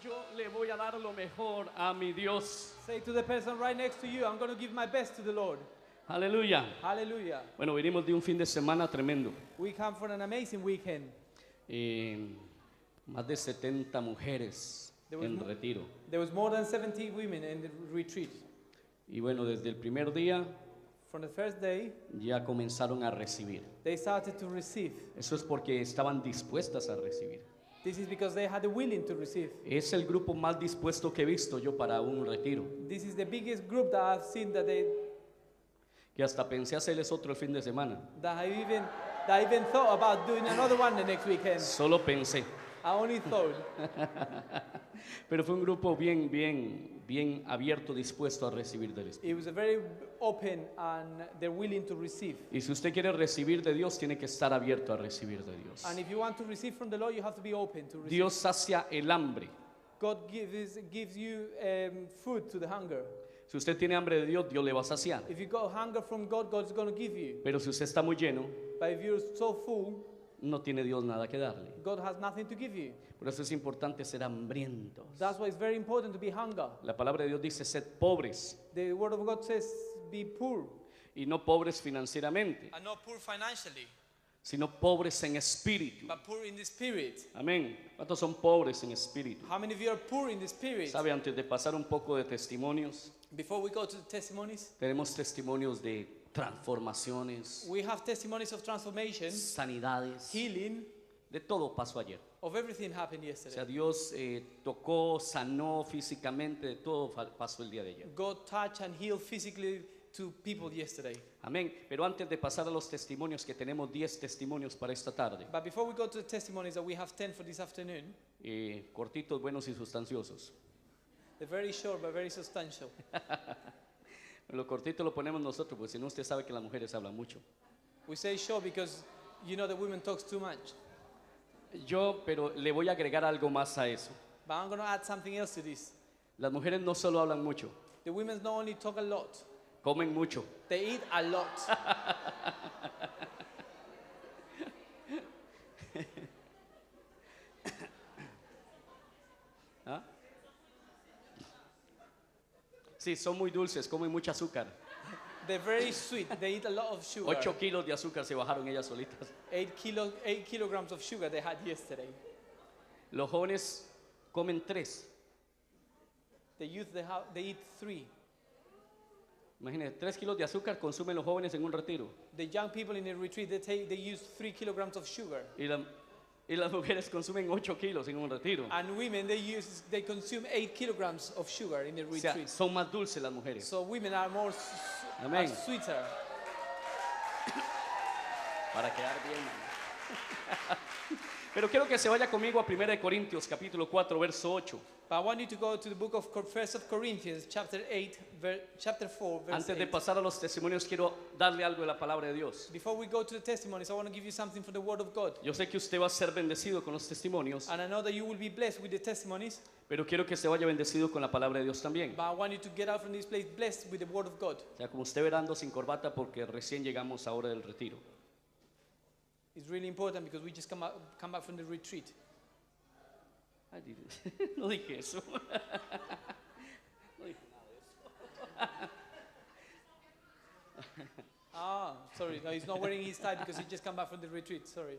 Yo le voy a dar lo mejor a mi Dios. Say to the person right next to you, I'm going to give my best to the Lord. Aleluya. Hallelujah. Bueno, venimos de un fin de semana tremendo. We come for an amazing weekend. Más de 70 mujeres en retiro. There was more than 70 women in the retreat. Y bueno, desde el primer día From the first day, ya comenzaron a recibir. they started to receive. Eso es porque estaban dispuestas a recibir. This is because they had the willing to receive. Es el grupo más dispuesto que he visto yo para un retiro. This is the biggest group that I've seen Que hasta pensé hacerles otro el fin de semana. that I even thought about doing another one the next weekend. Solo pensé. I only thought. Pero fue un grupo bien abierto, dispuesto a recibir del Espíritu. It was a very open and they're willing to receive. Y si usted quiere recibir de Dios, tiene que estar abierto a recibir de Dios. And if you want to receive from the Lord, you have to be open to receive. Dios sacia el hambre. God gives you food to the hunger. Si usted tiene hambre de Dios, Dios le va a saciar. If you got hunger from God, God's going to give you. Pero si usted está muy lleno, But if you're so full, no tiene Dios nada que darle. God has nothing to give you. Por eso es importante ser hambrientos. That's why it's very important to be hunger. La palabra de Dios dice, sed pobres. The word of God says, be poor. Y no pobres financieramente, And not poor financially, sino pobres en espíritu. but poor in the spirit. Amén. ¿Cuántos son pobres en espíritu? How many of you are poor in the spirit? Sabe, antes de pasar un poco de testimonios, Before we go to the testimonies, tenemos testimonios de transformaciones, we have testimonies of transformation, sanidades, healing, de todo pasó ayer. of everything happened O yesterday. sea, Dios tocó, sanó físicamente, de todo pasó el día de ayer. God touched and healed physically to people yesterday. Amén. Pero antes de pasar a los testimonios, que tenemos 10 testimonios para esta tarde, But before we go to the testimonies that we have 10 for this afternoon, cortitos, buenos y sustanciosos. they're very short but very substantial. Lo cortito lo ponemos nosotros, porque si no usted sabe que las mujeres hablan mucho. We say short because you know the women talks too much. Pero le voy a agregar algo más a eso. But I'm going to add something else to this. Las mujeres no solo hablan mucho, The women not only talk a lot, comen mucho. they eat a lot. ¿Ah? Sí, son muy dulces, comen mucho azúcar. They're very sweet. They eat a lot of sugar. 8 kilos de azúcar se bajaron ellas solitas. 8 kilograms of sugar they had yesterday. Los jóvenes comen 3. The youth, they eat 3. Imagínense, 3 kilos de azúcar consumen los jóvenes en un retiro. The young people in the retreat, they use 3 kilograms of sugar. Y las mujeres consumen 8 kilos en un retiro. And women, they consume 8 kilograms of sugar in the O sea, retreat. son más dulces las mujeres. So women are more Amén. sweeter. Para quedar bien. Pero quiero que se vaya conmigo a 1 Corintios capítulo 4 verso 8. But I want you to go to the book of 1 Corinthians, chapter 4, verse Antes de 8. pasar a los testimonios, quiero darle algo de la palabra de Dios. Before we go to the testimonies, I want to give you something from the Word of God. Yo sé que usted va a ser bendecido con los testimonios, And I know that you will be blessed with the testimonies, pero quiero que se vaya bendecido con la palabra de Dios también. but I want you to get out from this place blessed with the Word of God. O sea, como usted verá, ando sin corbata porque recién llegamos ahora del retiro. It's really important because we just come back from the retreat. Ay, no dije eso. No dije nada de eso. Sorry, no, he's not wearing his tie because he just come back from the retreat. Sorry.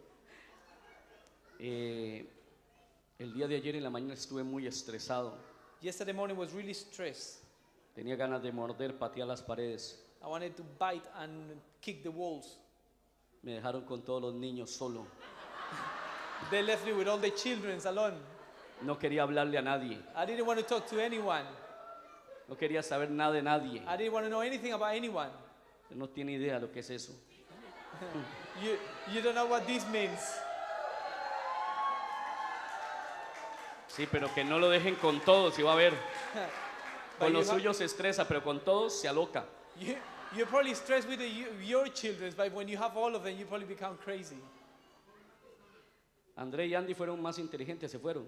El día de ayer en la mañana estuve muy estresado. Yesterday morning was really stressed. Tenía ganas de morder, patear las paredes. I wanted to bite and kick the walls. Me dejaron con todos los niños solo. They left me with all the children alone. No quería hablarle a nadie. I didn't want to talk to anyone. No quería saber nada de nadie. I didn't want to know anything about anyone. Usted no tiene idea lo que es eso. You don't know what this means. Sí, pero que no lo dejen con todos, y va a ver. But Con you los ha- suyos se estresa, pero con todos se aloca. You're probably stressed with your children, but when you have all of them, you probably become crazy. André y Andy fueron más inteligentes, se fueron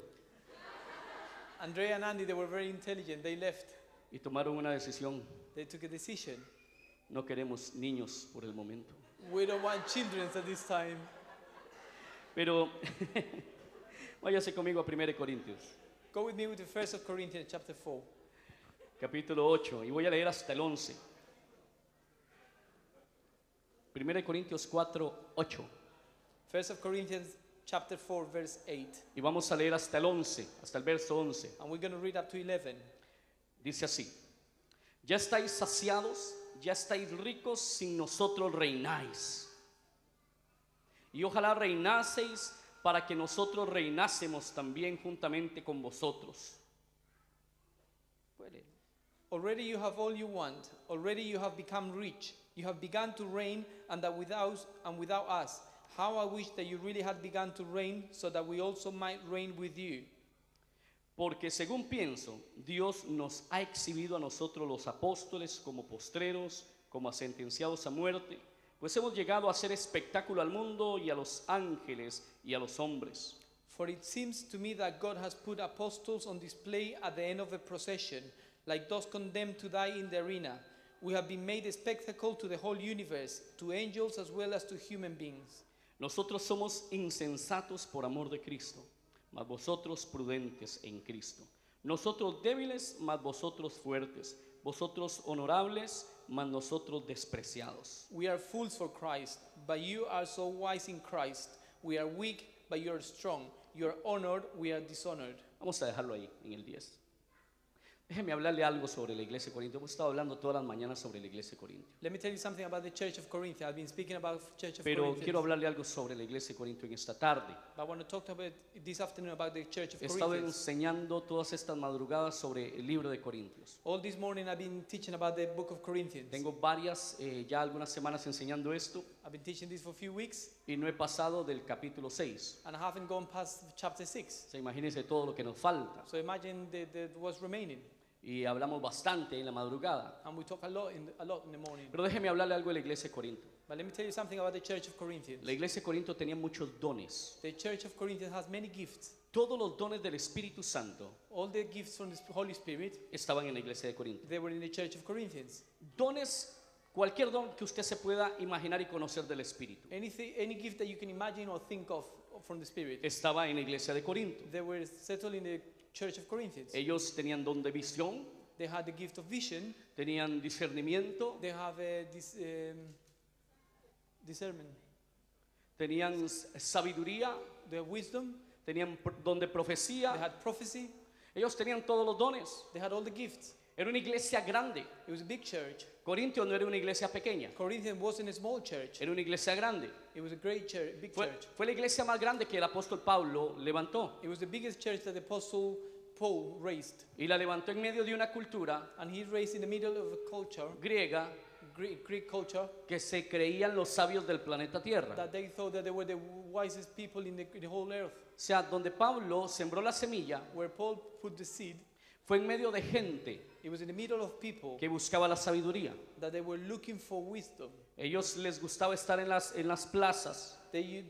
Andrea and Andy, they were very intelligent. They left. y tomaron una decisión. They took a decision. No queremos niños por el momento. We don't want children at this time. Pero váyase conmigo a 1 Corintios. Go with me with the 1st of Corinthians chapter 4. capítulo 8, y voy a leer hasta el 11. 1 de Corintios 4, 8. 1st of Corinthians chapter 4 verse 8. Y vamos a leer hasta el 11, hasta el verso 11. And we're going to read up to 11. Dice así: ya estáis saciados, ya estáis ricos, sin nosotros reináis. Y ojalá reinaseis para que nosotros reinásemos también juntamente con vosotros. Puede. Already you have all you want. Already you have become rich. You have begun to reign, and that without us. How I wish that you really had begun to reign, so that we also might reign with you. Porque según pienso, Dios nos ha exhibido a nosotros los apóstoles como postreros, como sentenciados a muerte, pues hemos llegado a hacer espectáculo al mundo y a los ángeles y a los hombres. For it seems to me that God has put apostles on display at the end of the procession, like those condemned to die in the arena. We have been made a spectacle to the whole universe, to angels as well as to human beings. Nosotros somos insensatos por amor de Cristo, mas vosotros prudentes en Cristo. Nosotros débiles, mas vosotros fuertes. Vosotros honorables, mas nosotros despreciados. We are fools for Christ, but you are so wise in Christ. We are weak, but you are strong. You are honored, we are dishonored. Vamos a dejarlo ahí en el 10. Déjeme hablarle algo sobre la iglesia de Corinto. Hemos estado hablando todas las mañanas sobre la iglesia de Corinto. Let me tell you something about the Church of Corinth. I've been speaking about Church of Pero Corinth. quiero hablarle algo sobre la iglesia de Corinto en esta tarde. But I want to talk about this afternoon about the Church of He estado Corinth. enseñando todas estas madrugadas sobre el libro de Corintios. All this morning I've been teaching about the book of Corinthians. Tengo ya algunas semanas enseñando esto I've been teaching this for a few weeks, y no he pasado del capítulo 6. and I haven't gone past chapter 6. O sea, imagínense todo lo que nos falta. So imagine what's remaining. Y hablamos bastante en la madrugada. And we talk a lot in the morning. Pero déjeme hablarle algo de la iglesia de Corinto. But let me tell you something about the Church of Corinthians. La iglesia de Corinto tenía muchos dones. The Church of Corinthians has many gifts. Todos los dones del Espíritu Santo All the gifts from the Holy Spirit, estaban en la iglesia de Corinto. they were in the Church of Corinthians. Dones, cualquier don que usted se pueda imaginar y conocer del Espíritu, Any gift that you can imagine or think of from the Spirit, estaba en la iglesia de Corinto. they were settled in the Church of Corinthians. Ellos tenían don de visión, They had the gift of vision. tenían discernimiento, They have discernment. tenían sabiduría, They have wisdom. tenían don de They profecía. had prophecy. Ellos tenían todos los dones. They had all the gifts. Era una iglesia grande. It was a big church. Corintio no era una iglesia pequeña, Corinthians wasn't a small church. era una iglesia grande. It was a great church, big Fue, church. fue la iglesia más grande que el apóstol Pablo levantó. It was the biggest church that the Apostle Paul raised. Y la levantó en medio de una cultura And he raised in the middle of a culture, griega Greek culture, que se creían los sabios del planeta Tierra. that they thought that they were the wisest people in the whole earth. O sea, donde Pablo sembró la semilla Where Paul put the seed, fue en medio de gente it was in the middle of people que buscaba la sabiduría. that they were looking for wisdom. Ellos les gustaba estar en las plazas They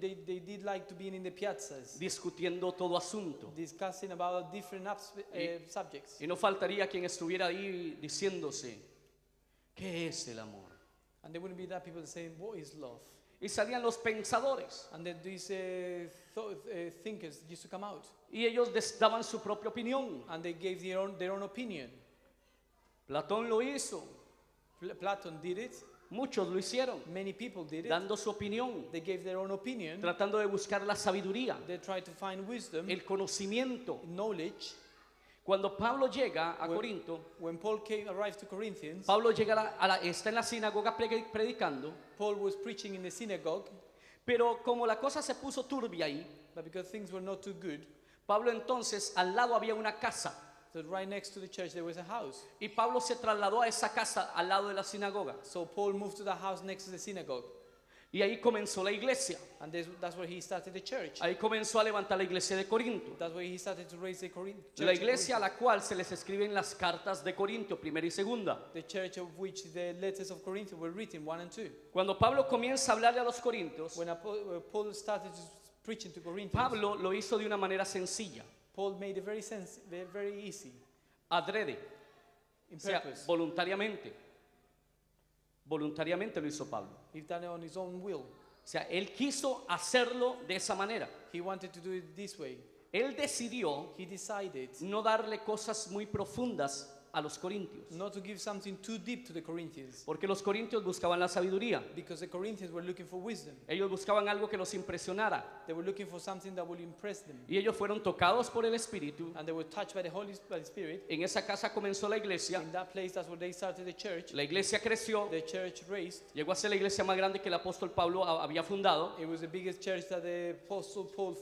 did like to be in the piazzas, discutiendo todo asunto. discussing about different subjects. Y no faltaría quien estuviera ahí diciéndose, ¿qué es el amor? And there wouldn't be that people saying, what is love? Y salían los pensadores And then these thinkers used to come out, y ellos daban su propia opinión. and they gave their own opinion. Platón lo hizo, Plato did it. muchos lo hicieron, Many people did it. dando su opinión, They gave their own opinion. tratando de buscar la sabiduría, They tried to find wisdom, el conocimiento. knowledge. Cuando Pablo llega a When- Corinto, When Paul arrived to Corinthians, Pablo llega está en la sinagoga predicando, Paul was preaching in the synagogue, pero como la cosa se puso turbia ahí, but because things were not too good, Pablo entonces al lado había una casa so right next to the church there was a house. y Pablo se trasladó a esa casa al lado de la sinagoga So Paul moved to the house next to the synagogue, y ahí comenzó la iglesia, and that's where he started the church. ahí comenzó a levantar la iglesia de Corinto, That's where he started to raise the church. la of iglesia a Corinth. la cual se les escriben las cartas de Corinto, primera y segunda. The church of which the letters of Corinth were written, 1 and 2. Cuando Pablo comienza a hablarle a los corintios, When Paul started preaching to Corinthians, Pablo lo hizo de una manera sencilla, Paul made it very easy, adrede, in o sea, purpose. voluntariamente. Voluntariamente lo hizo Pablo. He done it on his own will. O sea, él quiso hacerlo de esa manera. He wanted to do it this way. él decidió he decided no darle cosas muy profundas a los corintios, not to give something too deep to the Corinthians, porque los corintios buscaban la sabiduría. because the Corinthians were looking for wisdom. Ellos buscaban algo que los impresionara, They were looking for something that would impress them. y ellos fueron tocados por el Espíritu. And they were touched by the Spirit. En esa casa comenzó la iglesia. In that place, that's where they started the church. La iglesia creció, The church raised. llegó a ser la iglesia más grande que el apóstol Pablo había fundado. It was the biggest church that the Apostle Paul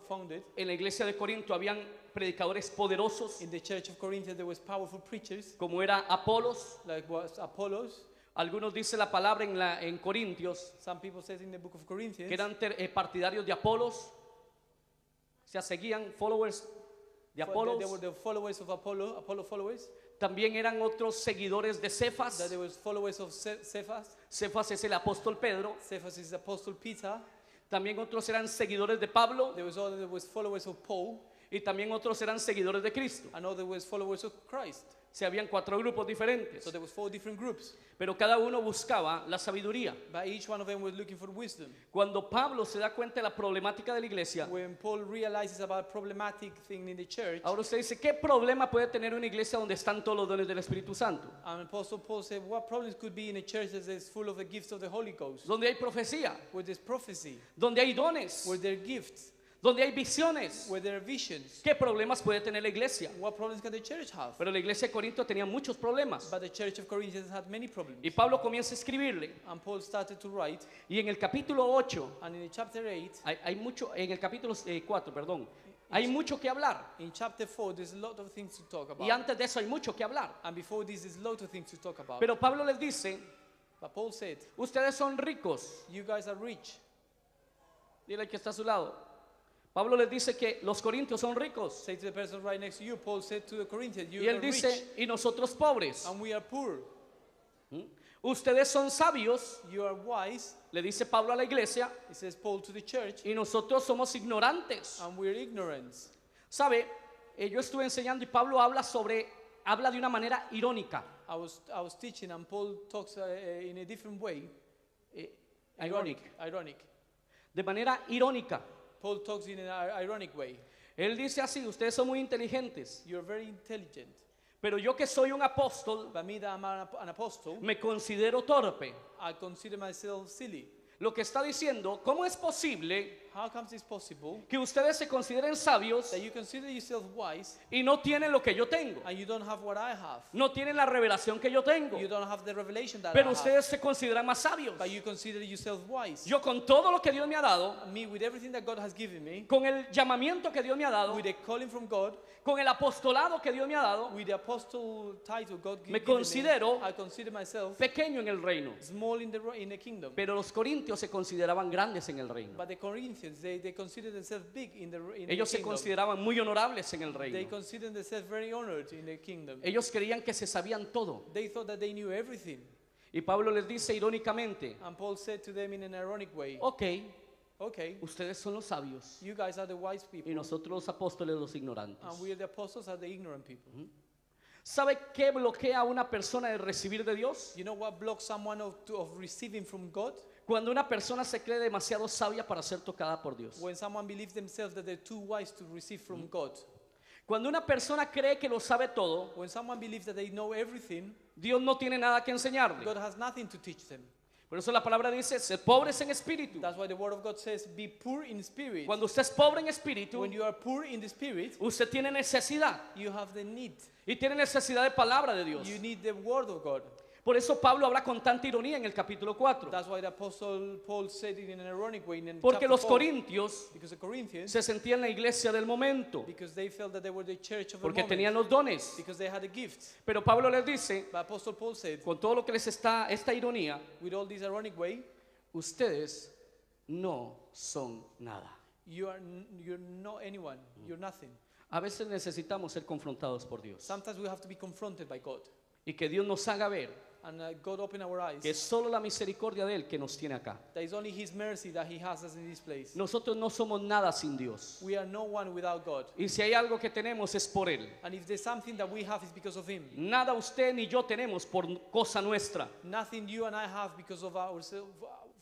founded. En la iglesia de Corinto habían predicadores poderosos, In the church of Corinth, there was powerful preachers, como era Apolos. like was Apollos. Algunos dice la palabra en Corintios Some people say in the book of Corinthians que eran partidarios de Apolos, o sea, seguían followers de they were Apolos. the followers of Apollo followers. También eran otros seguidores de That Cefas. there was followers of Cephas. Cefas es el apóstol Pedro. Cephas is Apostle Peter. También otros eran seguidores de Pablo, There was followers of Paul, y también otros eran seguidores de Cristo. and other was followers of Christ. Se habían 4 grupos diferentes, So there was 4 different groups, pero cada uno buscaba la sabiduría. but each one of them was looking for wisdom. Cuando Pablo se da cuenta de la problemática de la iglesia, When Paul realizes about problematic thing in the church, ahora usted dice, ¿qué problema puede tener una iglesia donde están todos los dones del Espíritu Santo? and Apostle Paul said, what problems could be in a church that is full of the gifts of the Holy Ghost? Donde hay profecía, Where there's prophecy, donde hay dones, where there are gifts, donde hay visiones. where there are visions. ¿Qué problemas puede tener la iglesia? What problems can the church have? Pero la iglesia de Corinto tenía muchos problemas. But the church of Corinthians had many problems. Y Pablo comienza a escribirle. And Paul started to write, Y en el capítulo 8, and in chapter 8, hay mucho, en el capítulo 4, perdón, hay mucho que hablar. in chapter 4, there's a lot of things to talk about. Y antes de eso hay mucho que hablar. And before this, there's a lot of things to talk about. Pero Pablo les dice, But Paul said, ustedes son ricos. you guys are rich. Dile al que está a su lado. Pablo les dice que los corintios son ricos. Say to the person right next to you, Paul said to the Corinthians, you Y él are rich, dice, y nosotros pobres. and we are poor. Ustedes son sabios, You are wise, le dice Pablo a la iglesia, it says Paul to the church, y nosotros somos ignorantes. and we're ignorant. ¿Sabe? Yo estuve enseñando y Pablo habla de una manera irónica. I was teaching, and Paul talks in a different way. Ironic. Ironic. De manera irónica. Paul talks in an ironic way. Él dice así, ustedes son muy inteligentes, You're very intelligent. pero yo que soy un apóstol, But me, that I'm an apostle, me considero torpe. I consider myself silly. Lo que está diciendo, ¿cómo es posible How comes this possible que ustedes se consideren sabios that you consider yourself wise y no tienen lo que yo tengo? and you don't have what I have? No tienen la revelación que yo tengo, You don't have the revelation that I pero have. ustedes se consideran más sabios. But you consider yourself wise. Yo con todo lo que Dios me ha dado, Me, with everything that God has given me, con el llamamiento que Dios me ha dado, with the calling from God, con el apostolado que Dios me ha dado, with the apostle title God Me given considero me, I consider myself pequeño en el reino. small in the kingdom. Pero los corintios se consideraban grandes en el reino. But the Corinthians, they consider themselves big in the Ellos se kingdom. consideraban muy honorables en el They reino. consider themselves very honored in the kingdom. Ellos creían que se sabían todo. They thought that they knew everything. Y Pablo les dice irónicamente, And Paul said to them in an ironic way, ok, okay, ustedes son los sabios you guys are the wise people, y nosotros los apóstoles los ignorantes. and we are the apostles are the ignorant people. ¿Sabe qué bloquea a una persona de recibir de Dios? You know what blocks someone of receiving from God? Cuando una persona se cree demasiado sabia para ser tocada por Dios. When someone believes themselves that they're too wise to receive from God. Cuando una persona cree que lo sabe todo, When someone believes that they know everything, Dios no tiene nada que enseñarle. God has nothing to teach them. Por eso la palabra dice, sed pobres en espíritu. That's why the word of God says, be poor in spirit. Cuando usted es pobre en espíritu, When you are poor in the spirit, usted tiene necesidad. you have the need. Y tiene necesidad de palabra de Dios. You need the word of God. Por eso Pablo habla con tanta ironía en el capítulo 4. That's why the apostle Paul said it in an ironic way in Porque chapter los 4. corintios Because the Corinthians, se sentían la iglesia del momento. because they felt that they were the church of the Porque moment. tenían los dones. Because they had the gifts. Pero Pablo les dice, But Apostle Paul said, con todo lo que les está esta ironía, with all this ironic way, ustedes no son nada. you're not anyone. You're nothing. A veces necesitamos ser confrontados por Dios. Sometimes we have to be confronted by God. Y que Dios nos haga ver And God open our eyes. que es solo la misericordia de Él que nos tiene acá. That is only His mercy that He has us in this place. Nosotros no somos nada sin Dios. We are no one without God. Y si hay algo que tenemos es por Él. And if there's something that we have, it's because of Him. Nada usted ni yo tenemos por cosa nuestra. Nothing you and I have because of ourselves,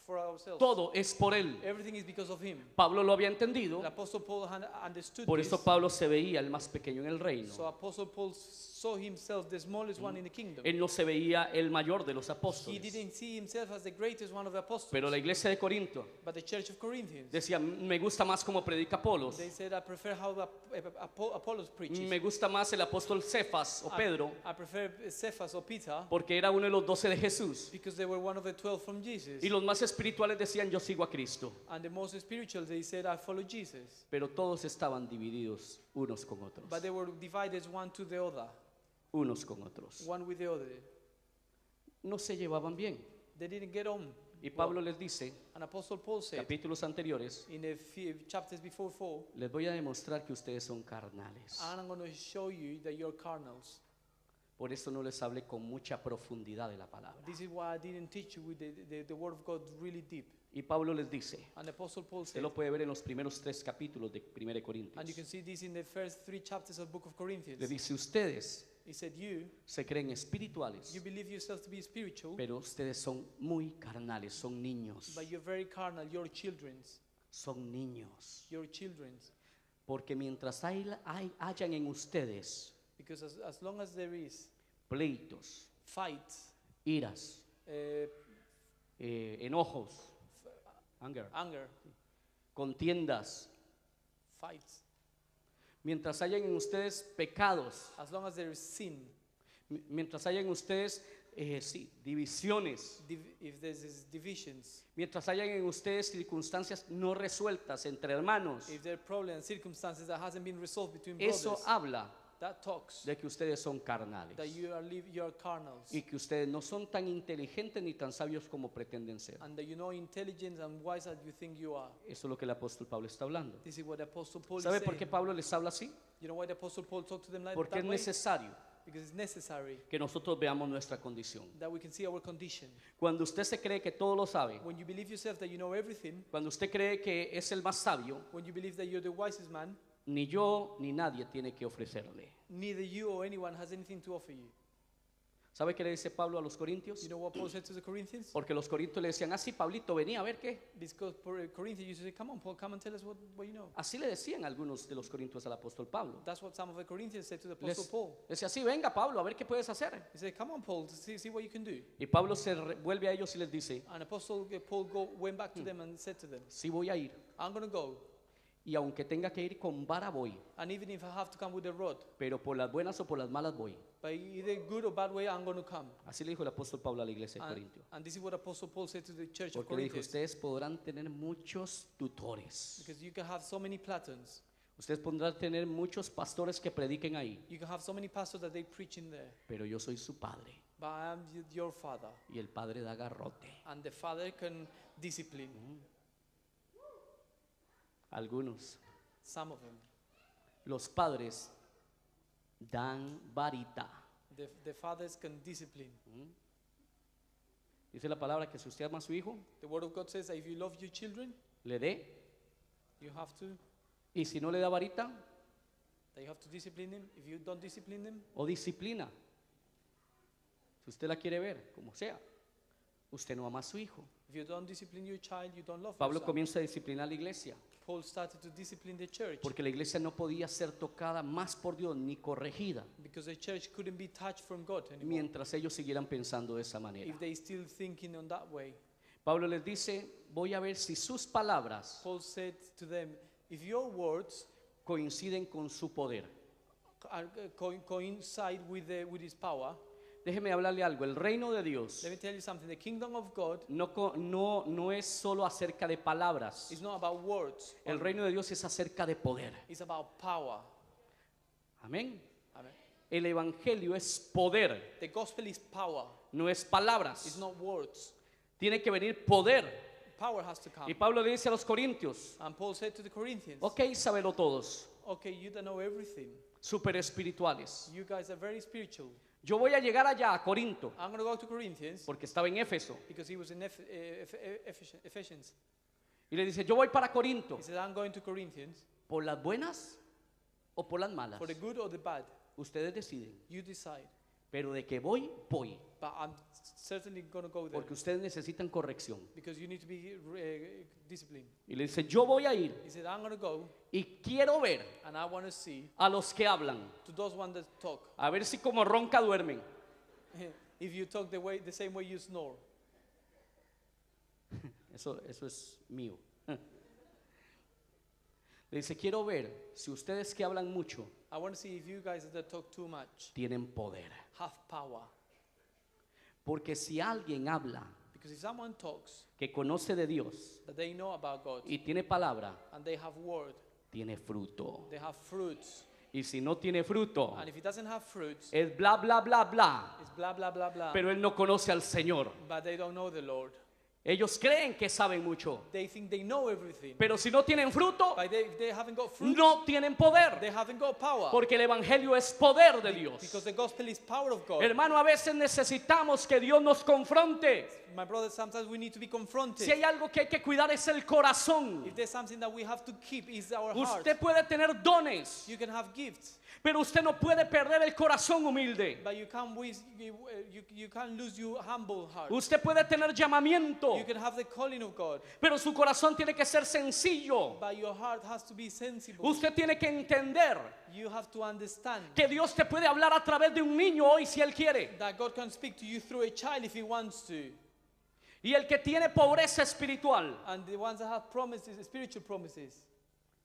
for ourselves. Todo es por Él. Everything is because of him. Pablo lo había entendido, The Apostle Paul understood por this. eso Pablo se veía el más pequeño en el So reino. Apostle Paul saw himself the smallest one in the kingdom. Él no se veía el mayor de los He apóstoles. didn't see himself as the greatest one of the apostles. Pero la iglesia de Corinto But the church of Corinthians, decía, me gusta más como predica Apolos, they said, I prefer how Apollos preaches. me gusta más el apóstol Cefas o Pedro, I prefer Cephas or Peter porque era uno de los 12 de Jesús. because they were one of the 12 from Jesus. Y los más espirituales decían, yo sigo a Cristo. And the most spiritual, they said, I follow Jesus. Pero todos estaban divididos unos con otros. But they were divided one to the other, Unos con otros. one with the other. No se llevaban bien. They didn't get on. Y Pablo les dice, And Apostle Paul said, capítulos anteriores, in the few chapters before 4, les voy a demostrar que ustedes son carnales. and I'm going to show you that you're carnals. Por eso no les hablé con mucha profundidad de la palabra. This is why I didn't teach you with the word of God really deep. Y Pablo les dice, And Apostle Paul usted said, lo puede ver en los primeros 3 capítulos de 1 and you Corintios. can see this in the first 3 chapters of the book of Corinthians. Le dice, ustedes He said, you se creen espirituales, believe yourself to be spiritual, pero ustedes son muy carnales, son niños. but you're very carnal. You're children. Son niños. You're children. Porque mientras hayan en ustedes Because as long as there is pleitos, fight, iras, uh, enojos, anger, anger, contiendas, fights, mientras hayan en ustedes pecados, as long as there is sin, mientras hayan en ustedes divisiones, if there's divisions, mientras hayan en ustedes circunstancias no resueltas entre hermanos, if there are problems, circumstances that hasn't been resolved between eso brothers, habla that talks de que ustedes son carnales that you are carnals, y que ustedes no son tan inteligentes ni tan sabios como pretenden ser. and that you know intelligent and wise as you think you are. Eso es lo que el apóstol Pablo está hablando. This is what the Apostle Paul ¿Sabe is por saying. qué Pablo les habla así? You know why the Apostle Paul talked to them like Porque that es way? necesario Because it's necessary que nosotros veamos nuestra condición. that we can see our condition. Cuando usted se cree que todo lo sabe, When you believe yourself that you know everything, cuando usted cree que es el más sabio, when you believe that you're the wisest man, ni yo ni nadie tiene que ofrecerle. neither you or anyone has anything to offer you. ¿Sabe qué le dice Pablo a los corintios? You know what Paul said to the Corinthians? Porque los corintios le decían, sí, Pablito, venía a ver qué. Because Corinthians used to say, come on, Paul, come and tell us what you know. Así le decían algunos de los corintios al apóstol Pablo. That's what some of the Corinthians said to the Les Apostle Paul. decía, sí, venga Pablo, a ver qué puedes hacer. He said, come on, Paul, see what you can do. Y Pablo se vuelve a ellos y les dice, And Apostle Paul went back to them and said to them, sí voy a ir. I'm going to go. Y aunque tenga que ir con vara voy. And even if I have to come with a rod, Pero por las buenas o por las malas voy. by either good or bad way, I'm going to come. Así le dijo el apóstol Pablo a la iglesia de Corintio. And this is what Apostle Paul said to the church of Porque le dijo, Corinthians. ustedes podrán tener muchos tutores. Because you can have so many Platons. Ustedes podrán tener muchos pastores que prediquen ahí. You can have so many pastors that they preach in there. Pero yo soy su padre. But I am your father. Y el padre da garrote. And the father can discipline. Algunos. Some of them. Los padres dan varita. The fathers can discipline. Dice la palabra que si usted ama a su hijo, The word of God says that if you love your children, le dé. you have to, Y si no le da varita, that you have to discipline them. If you don't discipline them, o disciplina. Si usted la quiere ver, como sea. Usted no ama a su hijo. if you don't discipline your child, you don't love Pablo your son. comienza a disciplinar a la iglesia. Paul started to discipline the church Porque la iglesia no podía ser tocada más por Dios ni corregida because the church couldn't be touched from God anymore mientras ellos siguieran pensando de esa manera. if they still thinking on that way. Pablo les dice, voy a ver si sus palabras Paul said to them, if your words coinciden con su poder. coincide with his power, Déjeme hablarle algo, el reino de Dios let me tell you something. The kingdom of God no es solo acerca de palabras. is not about words. El reino de Dios es acerca de poder. It's about power. Amén. Amen. El evangelio es poder, The gospel is power. no es It's palabras. not words. Tiene que venir poder. Power has to come. Y Pablo le dice a los corintios, And Paul said to the Corinthians, ok, sábelo todos, okay, you don't know everything. súper espirituales. You guys are very spiritual. Yo voy a llegar allá a Corinto, I'm going to go to Corinthians porque estaba en Éfeso. because he was in Ephesians. Y le dice, yo voy para Corinto, He said, I'm going to Corinthians ¿por las buenas o por las malas? for the good or the bad. Ustedes deciden. You decide. Pero de que voy, voy. but I'm certainly going to go there porque ustedes necesitan corrección. because you need to be disciplined. Y le dice, yo voy a ir He said, I'm going to go y quiero ver and I want to see a los que hablan, to those ones that talk. a ver si como ronca duermen. If you talk the same way you snore. Eso es mío. Le dice, quiero ver si ustedes que hablan mucho I want to see if you guys that talk too much tienen poder. have power. Porque si alguien habla Because if someone talks que conoce de Dios that they know about God y tiene palabra, and they have word, tiene fruto. they have fruits. Y si no tiene fruto, And if he doesn't have fruits, es bla, bla, bla, bla. it's blah, blah, blah, blah. Pero él no conoce al Señor. But they don't know the Lord. Ellos creen que saben mucho. They think they know everything. Pero si no tienen fruto, But if they haven't got fruit, no tienen poder. they haven't got power. Porque el Evangelio es poder de Dios. Because the gospel is power of God. Hermano, a veces necesitamos que Dios nos confronte. My brother, sometimes we need to be confronted. Si hay algo que hay que cuidar es el corazón. If there's something that we have to keep, is our heart. Usted puede tener dones, You can have gifts, pero usted no puede perder el corazón humilde. but you can't lose your humble heart. Usted puede tener llamamiento, You can have the calling of God, pero su corazón tiene que ser sencillo. but your heart has to be sensible. Usted tiene que entender You have to understand que Dios te puede hablar a través de un niño hoy si Él quiere. that God can speak to you through a child if He wants to. Y el que tiene pobreza espiritual, And the ones that have promises, spiritual promises,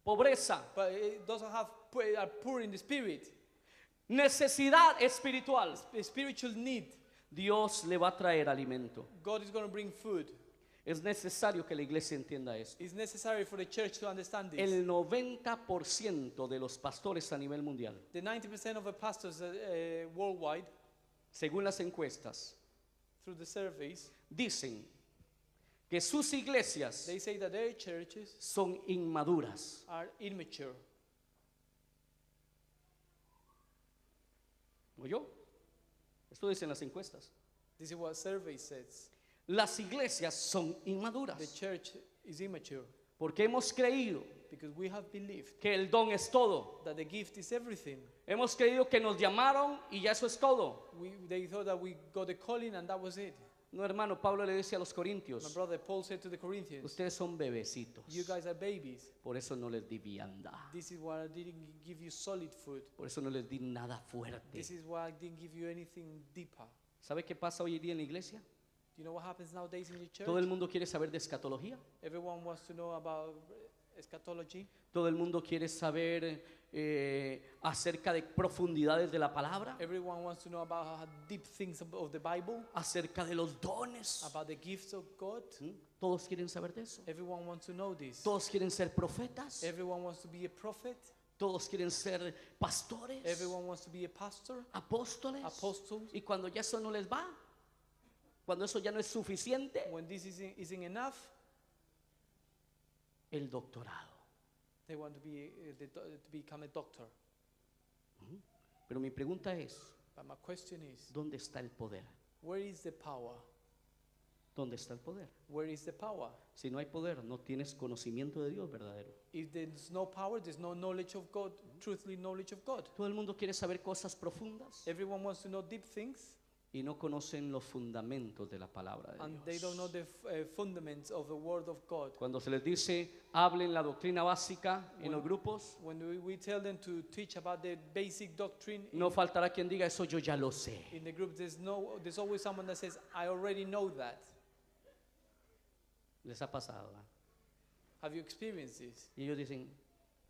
pobreza, but those that are poor in the spirit, necesidad espiritual, a spiritual need, Dios le va a traer alimento. God is going to bring food. Es necesario que la iglesia entienda esto. It's necessary for the church to understand this. El 90% de los pastores a nivel mundial, The 90% of the pastors worldwide, según las encuestas, through the surveys, dicen que sus iglesias they say that their churches son inmaduras. are immature. ¿Oyó? Esto dicen las encuestas. This is what survey says. Las iglesias son The inmaduras church is immature porque hemos creído because we have believed que el don es todo. that the gift is everything. Hemos creído que nos llamaron y ya eso es todo. They thought that we got the calling and that was it. No, hermano, Pablo le dice a los My corintios, brother Paul said to the Corinthians, ustedes son bebecitos, you guys are babies. por eso no les di vianda, This is why I didn't give you solid food. por eso no les di nada fuerte. This is why I didn't give you anything deeper. ¿Sabe qué pasa hoy día en la iglesia? You know what happens nowadays in the church? Todo el mundo quiere saber de escatología, Everyone wants to know about eschatology. todo el mundo quiere saber acerca de profundidades de la palabra, Everyone wants to know about deep things of the Bible, acerca de los dones. about the gifts of God. ¿Mm? Todos quieren saber de eso. Everyone wants to know this. Todos quieren ser profetas. Everyone wants to be a prophet. Todos quieren ser pastores, Everyone wants to be a pastor, apóstoles. apostles. Y cuando ya eso no les va, cuando eso ya no es suficiente, When this isn't enough, el doctorado. they want to become a doctor. Pero mi pregunta es, But my question is, ¿dónde está el poder? where is the power? ¿Dónde está el poder? Where is the power? Si no hay poder, no tienes conocimiento de Dios verdadero. If there's no power, there's no knowledge of God, truthfully knowledge of God. Todo el mundo quiere saber cosas profundas Everyone wants to know deep things, y no conocen los fundamentos de la palabra de and they don't know Dios. the fundaments of the Word of God. Cuando se les dice, hablen la doctrina básica en los grupos, When we tell them to teach about the basic doctrine no faltará quien diga, eso yo ya lo sé. in the group, there's always someone that says, I already know that. Les ha pasado, ¿verdad? Have you experienced this? Y ellos dicen,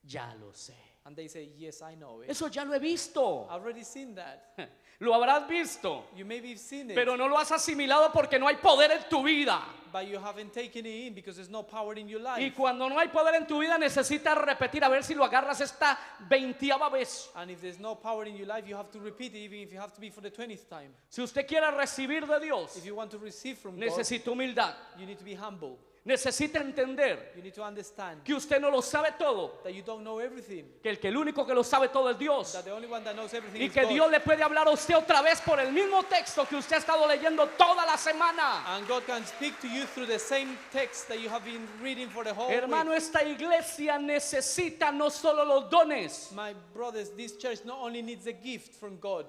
ya lo sé. And they say, yes, I know it. Eso ya lo he visto. I've already seen that. Lo habrás visto, You maybe have seen it, pero no lo has asimilado porque no hay poder en tu vida. but you haven't taken it in because there's no power in your Y life. cuando no hay poder en tu vida necesitas repetir a ver si lo agarras esta 20ª vez. And if there's no power in your life, you have to repeat it, even if you have to be for the 20th time. Si usted quiere recibir de Dios, If you want to receive from God, necesita humildad. you need to be humble. Necesita entender You need to understand que usted no lo sabe todo, that you don't know everything, que el único que lo sabe todo es Dios. that the only one that knows everything Y is que God. Dios le puede hablar a usted otra vez por el mismo texto que usted ha estado leyendo toda la semana. And God can speak to you through the same text that you have been reading for the whole Hermano, week. esta iglesia necesita no solo los dones, My brothers, this church not only needs a gift from God,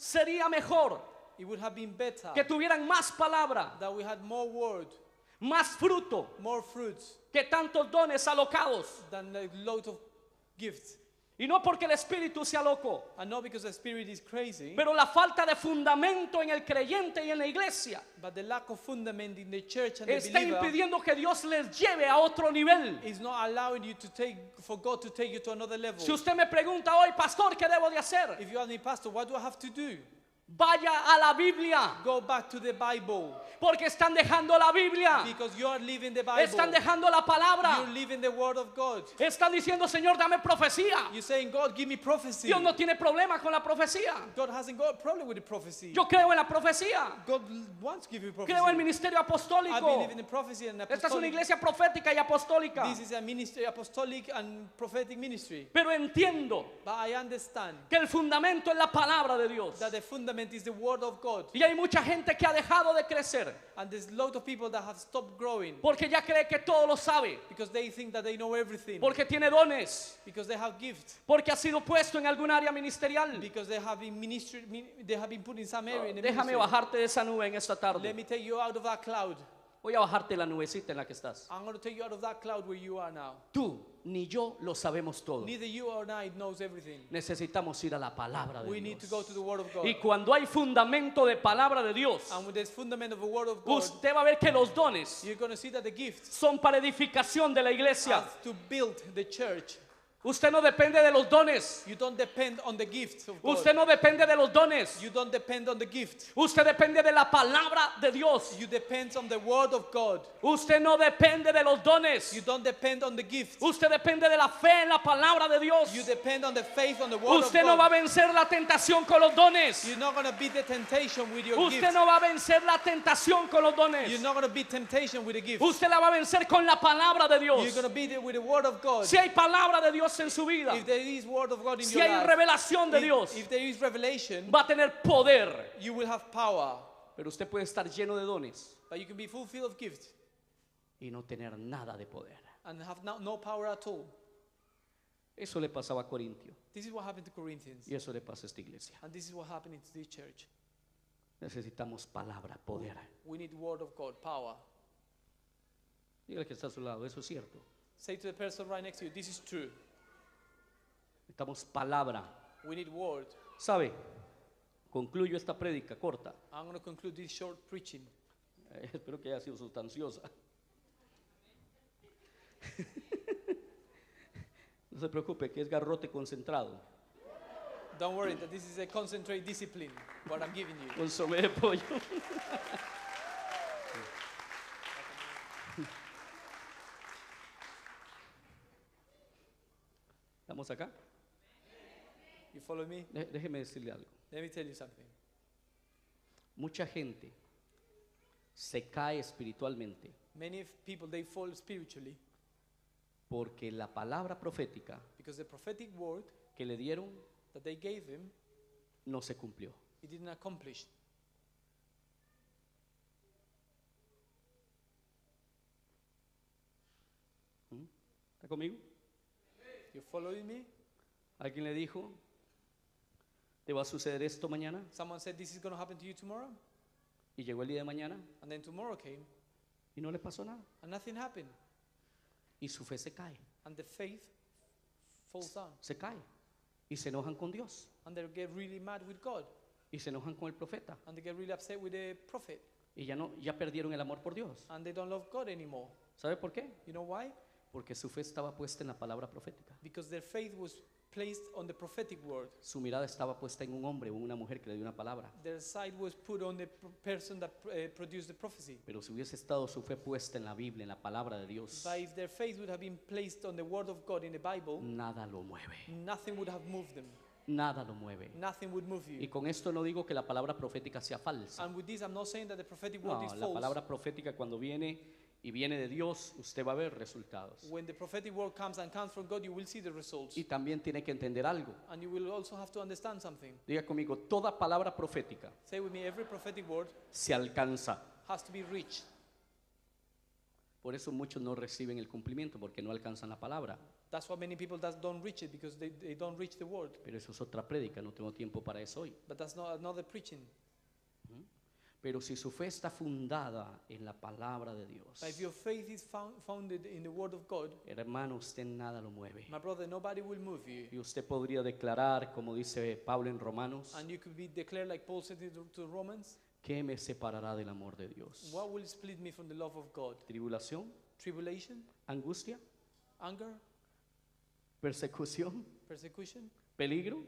Sería mejor It would have been better que tuvieran más palabra, that we had more word, más fruto, more fruits que tantos dones alocados. than a lot of gifts. Y no porque el espíritu sea loco, And not because the spirit is crazy, pero la falta de fundamento en el creyente y en la iglesia but the lack of fundament in the church and the está believer impidiendo que Dios les lleve a otro nivel. is not allowing you to for God to take you to another level. Si usted me pregunta hoy, pastor, ¿qué debo de hacer? If you ask me, Pastor, what do I have to do? Vaya a la Biblia, Go back to the Bible, porque están dejando la Biblia, because you are living the Bible. están dejando la palabra, You're living the word of God. están diciendo, Señor, dame profecía. You're saying, God, give me prophecy. Dios no tiene problema con la profecía. God hasn't got a problem with the prophecy. Yo creo en la profecía, God wants to give you prophecy. creo en el ministerio I apostólico. believe in the prophecy and Esta es una apostolic. iglesia profética y apostólica. This is a ministry, apostolic and prophetic ministry. Pero entiendo But I understand que el fundamento es la palabra de Dios. that the fundament is the word of God. Y hay mucha gente que ha dejado de crecer And there's a lot of people that have stopped growing porque ya cree que todo lo sabe, because they think that they know everything. porque tiene dones, Because they have gifts. porque ha sido puesto en algún área ministerial. Because they have been they have been put in some area in the Déjame ministry. bajarte de esa nube en esta Let tarde. me take you out of that cloud. Voy a bajarte la nubecita en la que estás. I'm going to take you out of that cloud where you are now. Tú ni yo lo sabemos todo. Neither you or I knows everything. Necesitamos ir a la palabra de We need to Dios. go to the word of God. Y cuando hay fundamento de palabra de Dios, And with this fundament of the word of God, usted va a ver que los dones you're going to see that the gifts son para edificación de la iglesia. are to build the church. Usted no depende de los dones. You don't depend on the gifts of God. Usted no depende de los dones. You don't depend on the gift. Usted depende de la palabra de Dios. You depend on the word of God. Usted no depende de los dones. You don't depend on the gift. Usted depende de la fe en la palabra de Dios. You depend on the faith on the word of Usted no va a God. vencer la tentación con los dones. You're not going to beat the temptation with your Usted gift. no va a vencer la tentación con los dones. You're not going to beat temptation with the gift. Usted la va a vencer con la palabra de You're Dios. going to beat it with the word of God. Si hay palabra de Dios en su vida, If there is word of God in si your hay life, revelación de Dios, if there is revelation, va a tener poder. you will have power. Pero usted puede estar lleno de dones But you can be fulfilled of gifts y no tener nada de poder. and have no power at all. Eso le pasaba a Corintio This is what happened to Corinthians. y eso le pasa a esta iglesia. And this is what happened to this church. Necesitamos palabra, poder. We need word of God, power. Dígale que está a su lado, eso es cierto. Say to the person right next to you, this is true. Necesitamos palabra. We need word. ¿Sabe? Concluyo esta prédica corta. I'm going to conclude this short preaching. Espero que haya sido sustanciosa. No se preocupe, que es garrote concentrado. Don't worry that this is a concentrate discipline, what I'm giving you. Consomé de pollo. ¿Estamos acá? You follow me? Déjeme decirle algo. Let me tell you something. Mucha gente se cae espiritualmente Many people, they fall spiritually porque la palabra profética because the prophetic word que le dieron that they gave him, no se cumplió. he didn't accomplish. ¿Está conmigo? You following me? ¿Alguien le dijo, te va a suceder esto mañana? Someone said this is going to happen to you tomorrow, Y llegó el día de mañana and then tomorrow came y no le pasó nada. and nothing happened, Y su fe se cae, and the faith falls down, se cae. Y se enojan con Dios. and they get really mad with God, Y se enojan con el profeta. and they get really upset with the prophet, Y ya perdieron el amor por Dios. and they don't love God anymore. ¿Sabe por qué? You know why? Porque su fe estaba puesta en la palabra profética. Because their faith was placed on the prophetic word. Su mirada estaba puesta en un hombre o en una mujer que le dio una palabra. Their sight was put on the person that produced the prophecy. Pero si hubiese estado su fe puesta en la Biblia, en la palabra de Dios, But if their faith would have been placed on the word of God in the Bible, nada lo mueve. nothing would have moved them. Nada lo mueve. Nothing would move Y you. con esto no digo que la palabra profética sea falsa. And with this, I'm not saying that the prophetic word No, is la false. palabra profética cuando viene y viene de Dios, usted va a ver resultados. When the prophetic word comes and comes from God, you will see the results. Y también tiene que entender algo. And you will also have to understand something. Diga conmigo, toda palabra profética Say with me, every prophetic word se alcanza. has to be reached. Por eso muchos no reciben el cumplimiento porque no alcanzan la palabra. That's why many people don't reach it, because they don't reach the word. Pero eso es otra prédica, no tengo tiempo para eso hoy. But that's not another preaching. Pero si su fe está fundada en la palabra de Dios, But if your faith is founded in the word of God, hermano, usted nada lo mueve. my brother, nobody will move you. Y usted podría declarar, como dice Pablo en Romanos, And you could be declared like Paul said to Romans, ¿qué me separará del amor de Dios? what will split me from the love of God? ¿Tribulación? Tribulation, ¿Angustia? anger, ¿Persecución? persecution, ¿Peligro?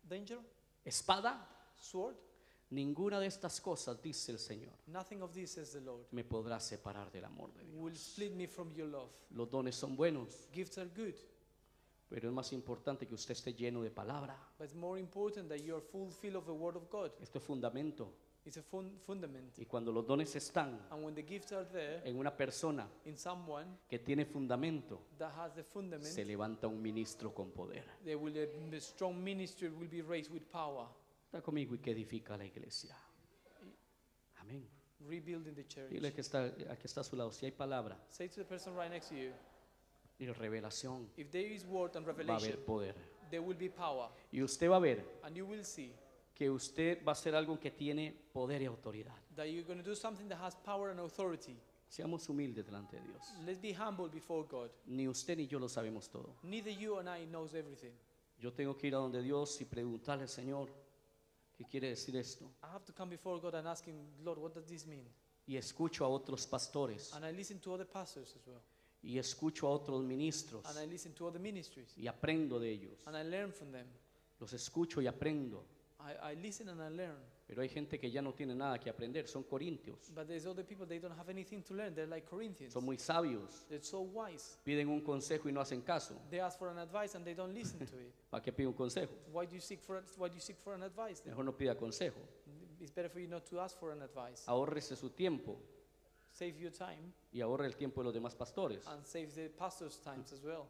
danger, ¿Espada? sword? Ninguna de estas cosas, dice el Señor, Nothing of this, says the Lord, me podrá separar del amor de will Dios. split me from your love. Los dones son buenos, Gifts are good, pero es más importante que usted esté lleno de palabra. but it's more important that you are fulfilled of the word of God. Esto es fundamento. It's a fundament. Y cuando los dones están And when the gifts are there en una persona in someone que tiene fundamento, that has the fundament, se levanta un ministro con poder. the strong ministry will be raised with power, Está conmigo y que edifica la iglesia. Amén. rebuilding the church. Dile que aquí está a su lado. Si hay palabra Say to the person right next to you, y revelación, if there is word and va a revelation, haber poder. there will be power. Y usted va a ver And you will see que usted va a hacer algo que tiene poder y autoridad. that you're going to do something that has power and authority. Seamos humildes delante de Dios. Let's be humble before God. Ni usted ni yo lo sabemos todo. Neither you and I knows everything. Yo tengo que ir a donde Dios y preguntarle al Señor, ¿qué quiere decir esto? I have to come before God and ask Him, Lord, what does this mean? Y escucho a otros pastores And I listen to other pastors as well. y escucho a otros ministros And I listen to other ministries. y aprendo de ellos. And I learn from them. Los escucho y aprendo. I listen and I learn. Pero hay gente que ya no tiene nada que aprender, son corintios, But there's other people, they don't have anything to learn. They're like Corinthians. son muy sabios, They're so wise. piden un consejo y no hacen caso. They ask for an advice and they don't listen to it. ¿Para qué pide un consejo? Why do you seek for an advice then? Mejor no pida consejo. It's better for you not to ask for an advice. Ahórrese su tiempo Save your time y ahorre el tiempo de los demás pastores. and save the pastor's times as well.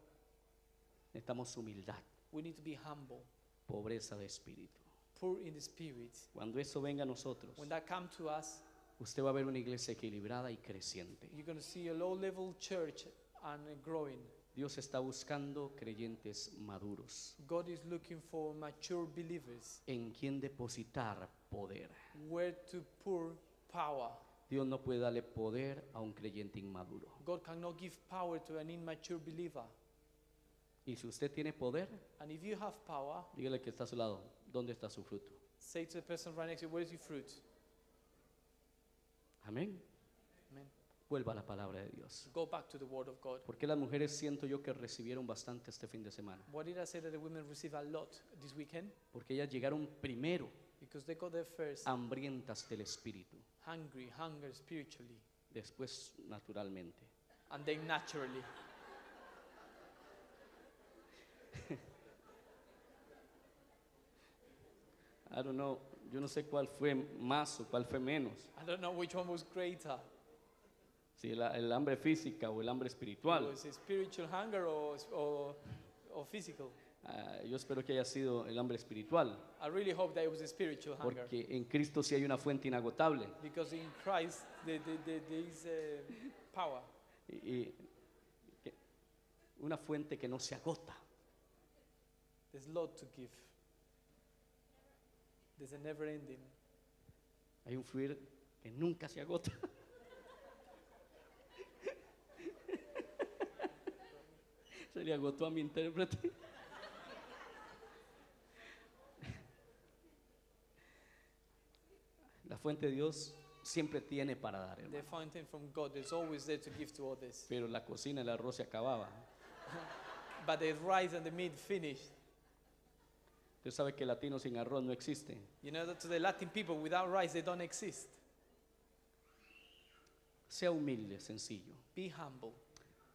Necesitamos humildad, We need to be humble, pobreza de espíritu. poor in the spirit. Cuando eso venga a nosotros, When that comes to us, usted va a ver una iglesia equilibrada y creciente. you're going to see a low-level church and growing. Dios está buscando creyentes maduros God is looking for mature believers, en quien depositar poder. where to pour power. Dios no puede darle poder a un creyente inmaduro. God cannot give power to an immature believer. Y si usted tiene poder, And if you have power, dígale que está a su lado, ¿dónde está su fruto? say to the person right next to you, where is your fruit? Amén. Amen. Vuelva a la palabra de Dios. Go back to the word of God. Porque las mujeres siento yo que recibieron bastante este fin de semana. What did I say that the women receive a lot this weekend? Porque ellas llegaron primero Because they got there first, hambrientas del espíritu, hunger spiritually, después naturalmente. and then naturally. I don't know, yo no sé cuál fue más o cuál fue menos. I don't know which one was greater. Si el hambre física o el hambre espiritual. Was it spiritual hunger or physical? Yo espero que haya sido el hambre espiritual, I really hope that it was a spiritual hunger. porque en Cristo sí hay una fuente inagotable. Because in Christ there is power. Y una fuente que no se agota. There's a lot to give. There's a never ending. Hay un fluir que nunca se agota. Se le agotó a mi intérprete. La fuente de Dios siempre tiene para dar, The hermano. fountain from God is always there to give to others. Pero la cocina, el arroz se acababa. But the rice and the meat finished. Usted sabe que latino sin arroz no existe. You know that to the Latin people, without rice, they don't exist. Sea humilde, sencillo. Be humble.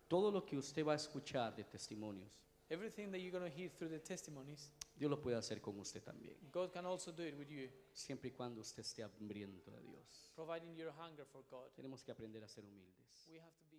Todo lo que usted va a escuchar de testimonios, Everything that you're going to hear through the testimonies, Dios lo puede hacer con usted también. God can also do it with you, Siempre y cuando usted esté hambriento de Dios. providing your hunger for God. Tenemos que aprender a ser humildes. We have to